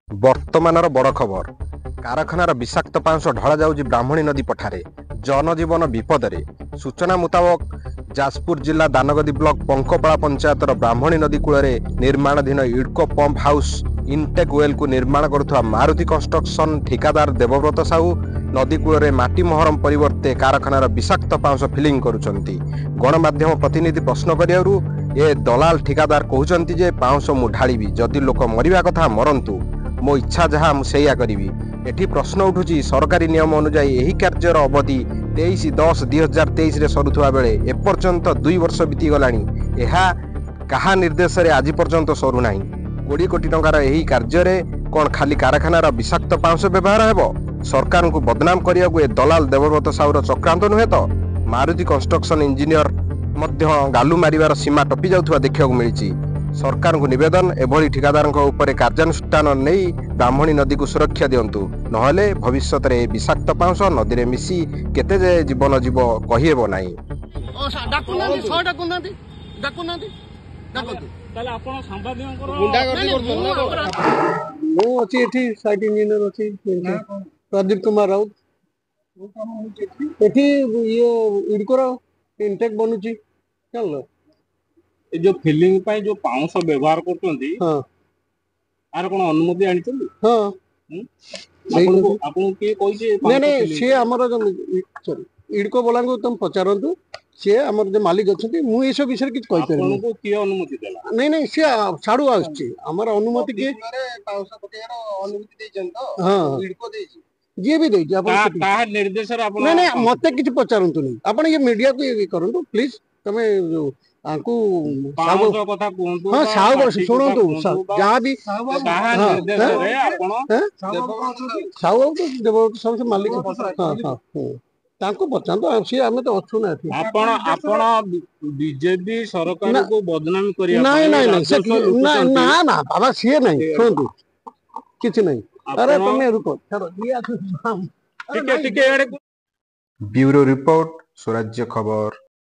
ବର୍ତ୍ତମାନର ବଡ଼ ଖବର। କାରଖାନାର ବିଷାକ୍ତ ପାଉଁଶ ଢଳା ଯାଉଛି ବ୍ରାହ୍ମଣୀ ନଦୀ ପଠାରେ। ଜନଜୀବନ ବିପଦରେ। ସୂଚନା ମୁତାବକ ଯାଜପୁର ଜିଲ୍ଲା ଦାନଗଦି ବ୍ଲକ ପଙ୍କପାଳ ପଞ୍ଚାୟତର ବ୍ରାହ୍ମଣୀ ନଦୀ କୂଳରେ ନିର୍ମାଣାଧୀନ ଇଡ୍କୋ ପମ୍ପ ହାଉସ୍ ଇନଟେକ୍ ୱେଲ୍କୁ ନିର୍ମାଣ କରୁଥିବା ମାରୁତି କନଷ୍ଟ୍ରକ୍ସନ ଠିକାଦାର ଦେବବ୍ରତ ସାହୁ ନଦୀ କୂଳରେ ମାଟି ମହରମ ପରିବର୍ତ୍ତେ କାରଖାନାର ବିଷାକ୍ତ ପାଉଁଶ ଫିଲିଂ କରୁଛନ୍ତି। ଗଣମାଧ୍ୟମ ପ୍ରତିନିଧି ପ୍ରଶ୍ନ କରିବାରୁ ଏ ଦଲାଲ ଠିକାଦାର କହୁଛନ୍ତି ଯେ ପାଉଁଶ ମୁଁ ଢାଳିବି, ଯଦି ଲୋକ ମରିବା କଥା ମରନ୍ତୁ, ମୋ ଇଚ୍ଛା ଯାହା ମୁଁ ସେଇଆ କରିବି। ଏଠି ପ୍ରଶ୍ନ ଉଠୁଛି, ସରକାରୀ ନିୟମ ଅନୁଯାୟୀ ଏହି କାର୍ଯ୍ୟର ଅବଧି 23/10/2023ରେ ସରୁଥିବା ବେଳେ ଏପର୍ଯ୍ୟନ୍ତ 2 ବର୍ଷ ବିତିଗଲାଣି। ଏହା କାହା ନିର୍ଦ୍ଦେଶରେ ଆଜି ପର୍ଯ୍ୟନ୍ତ ସରୁନାହିଁ। 20 କୋଟି ଟଙ୍କାର ଏହି କାର୍ଯ୍ୟରେ କ'ଣ ଖାଲି କାରଖାନାର ବିଷାକ୍ତ ପାଉଁଶ ବ୍ୟବହାର ହେବ? ସରକାରଙ୍କୁ ବଦନାମ କରିବାକୁ ଏ ଦଲାଲ ଦେବବ୍ରତ ସାହୁର ଚକ୍ରାନ୍ତ ନୁହେଁ ତ? ମାରୁତି କନଷ୍ଟ୍ରକ୍ସନ ଇଞ୍ଜିନିୟର ମଧ୍ୟ ଗାଲୁ ମାରିବାର ସୀମା ଟପି ଯାଉଥିବା ଦେଖିବାକୁ ମିଳିଛି। ସରକାରଙ୍କୁ ନିବେଦନ, ଏଭଳି ଠିକାଦାରଙ୍କ ଉପରେ କାର୍ଯ୍ୟାନୁଷ୍ଠାନ ନେଇ ବ୍ରାହ୍ମଣୀ ନଦୀକୁ ସୁରକ୍ଷା ଦିଅନ୍ତୁ, ନହେଲେ ଭବିଷ୍ୟତରେ ଏ ବିଷାକ୍ତ ପାଉଁଶ ନଦୀରେ ମିଶି କେତେ ଯେ ଜୀବନ ଯିବ କହିହେବ ନାହିଁ। ମୁଁ ଅଛି ଏଠି ସାଇଟ୍ ଇଞ୍ଜିନିୟର ଅଛି ପ୍ରଦୀପ କୁମାର ରାଉତ। ଏଠି ଇଏ ଇଡ୍କୋର ଇନଟେକ୍ ବନୁଛି ଜାଣିଲ। ଏ जो फिलिंग ପାଇଁ जो ପାଉଁଶ ବ୍ୟବହାର କରୁଛନ୍ତି, ହଁ ଆର କ'ଣ ଅନୁମତି ଆଣିଛନ୍ତି? ହଁ ଆପଣଙ୍କୁ କିଏ କହିଛି? ନାଇଁ ନାଇଁ, ସିଏ ଆମର ଇଡ୍କୋ ବାଲାଙ୍କୁ ତମେ ପଚାରନ୍ତୁ, ସିଏ ଆମର ଯେ ମାଲିକ ଅଛନ୍ତି। ମୁଁ ଏସବୁ ବିଷୟରେ କିଛି କହିପାରିବି। ଆପଣଙ୍କୁ କିଏ ଅନୁମତି ଦେଲା? ନାଇଁ ନାଇଁ, ସିଏ ଛାଡୁ ଆସୁଛି। ଆମର ଅନୁମତି କିଏ? ହଁ, ଯିଏ ବି ଦେଇଛି ଆପଣ କାହା ନିର୍ଦ୍ଦେଶରେ ଆପଣ? ନାଇଁ ନାଇଁ, ମତେ କିଛି ପଚାରନ୍ତୁନି। ଆପଣ ଇଏ ମିଡିଆକୁ ଇଏ କରନ୍ତୁ ପ୍ଲିଜ। ତମେ ଆଙ୍କୁ କଥା କୁହନ୍ତୁ। ହଁ, ସାହୁ ବର୍ଷ ଶୁଣନ୍ତୁ, ଯାହା ବି କାହା ନିର୍ଦ୍ଦେଶରେ ଆପଣ? ସାହୁ ଦେବବ୍ରତ ସାହୁ ସେ ମାଲିକ। ହଁ ହଁ, ତାଙ୍କୁ ପଚାରନ୍ତୁ। ସିଏ ଆମେ ତ ଅଛୁ ନା ଏଠି। ଆପଣ ବିଜେପି ସରକାରକୁ ବଦନାମ କରିବା? ନାଇଁ ନାଇଁ ନାଇଁ, ନା ନା ବାବା, ସିଏ ନାହିଁ। ଶୁଣନ୍ତୁ, କିଛି ନାହିଁ। ଆରେ ତମେ ରୁକ, ଛାଡ। ବ୍ୟୁରୋ ରିପୋର୍ଟ, ସ୍ୱରାଜ୍ୟ ଖବର।